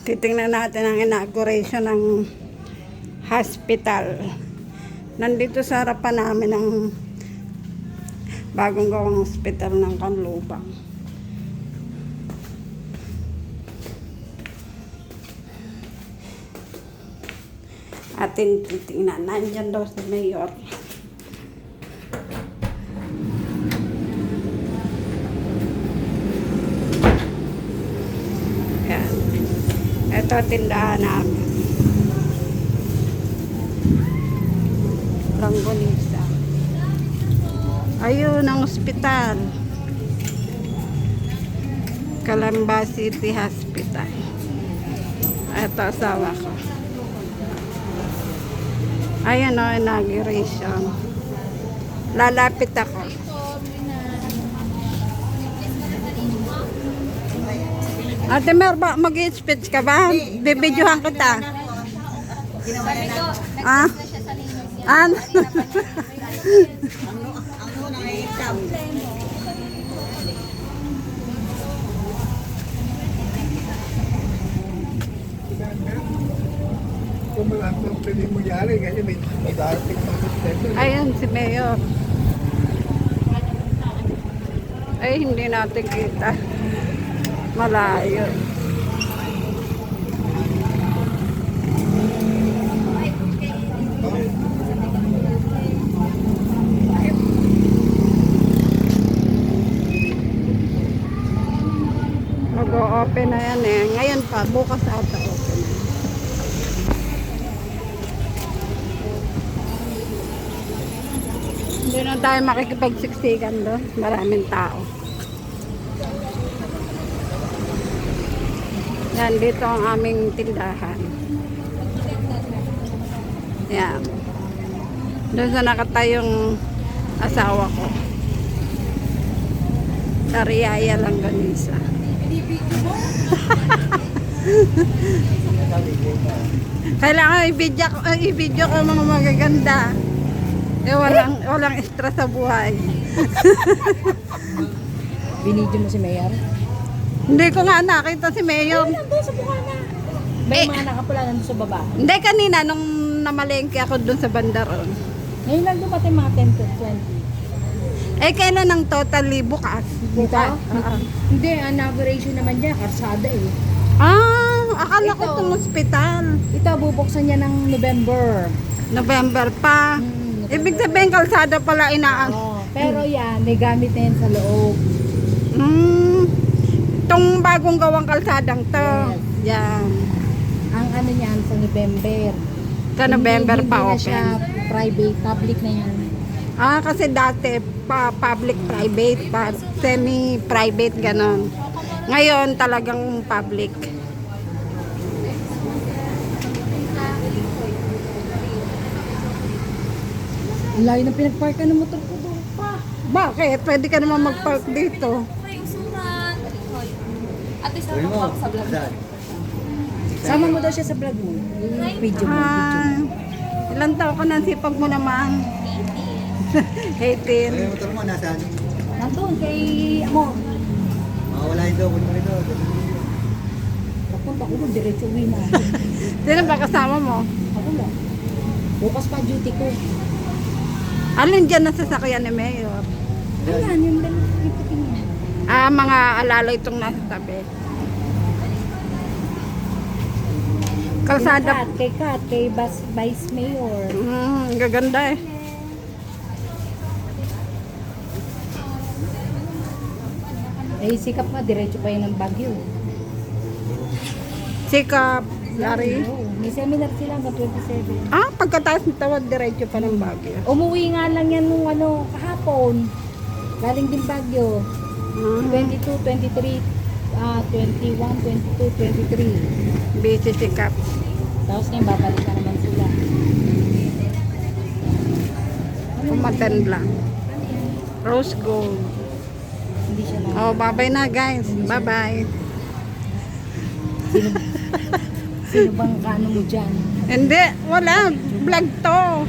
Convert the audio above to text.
Titingnan natin ang inauguration ng hospital. Nandito sa harapan namin ang bagong gawang hospital ng Canlubang. Atin titingnan. Nandyan daw si Mayor. Yan. Ito tindahan namin. Langgonisa. Ayun ang ospital. Calamba City Hospital. Ito asawa ko. Ayan o, inauguration. Lalapit ako. Ate Mer, mag-speech ka ba? Bibidyohan kita. Ah? Ano? Kung mga pwede mo yari, ganyan may darating ng hospital. Ayan si Mayor. Ay, hindi natin kita. Malayo. Mag-o-open na yan eh. Ngayon pa, bukas ata open na. Hindi na tayo makikipagsiksikan doon. Maraming tao. Yan, dito ang aming tindahan. Yan. Doon sa nakatayong asawa ko. Sa Riyaya Langganisa. Kailangan i-video ko mga magaganda. Eh, walang extra sa buhay. Binidyo mo si Mayor? Hindi ko nga nakita si Mayor. Nandun sa bukana. May mga nakapula nandun sa baba. Hindi, kanina nung namalengke ako dun sa bandaron. Ngayon lang dumating mga 10 to 20. Eh, kailan ang totally bukas? Dito? Oo. Hindi, inauguration naman dyan. Karsada eh. Akala ko Ito. itong ospital. Ito, bubuksan niya ng November. November pa. November. Ibig sabihin, kalsada pala inaan. Oo. Pero yan, may gamit na yan sa loob. Itong bagong gawang kalsadang to. Yan. Ang ano niyan sa November. Sa November Hindi pa na open. siya private, public na yan. Kasi dati pa public-private, pa semi-private, ganon. Ngayon talagang public. Ang layo ng pinagparkan ng motor ko doon pa. Bakit? Pwede ka naman mag-park dito. At least ako pa sa vlog. Sama mo daw siya sa vlog mo. Yung video mo. Ilan taon ka nang sipag mo naman? 18. Yung motor mo, nasaan? Nandun kay Amor. Mawala yung doon mo ito. Papunta ko doon, diretso uwi na. Sino ba kasama mo? Ako lang. Bukas pa duty ko. Alin dyan na sasakyan ni Mayor? Ayan, yung puti niya. Mga alala itong nasa tabi. Kalsada. Kay Kat, kay Vice Mayor. Gaganda eh. Eh, sikap nga, diretso pa yun ng Baguio. Sikap, Larry. Oo, may seminar sila hanggang 27. Pagkataas ng tawad, diretso pa ng Baguio. Umuwi nga lang yan nung kahapon. Galing din Baguio. 22, 23, 21, 22, 23. Busy sikap. Tapos ngayon, babalik na naman sila. Umattend lang. Rose Gold. Hindi siya na. Bye-bye na guys. Bye-bye. Sino bang kano mo dyan? Hindi, wala. Vlog to.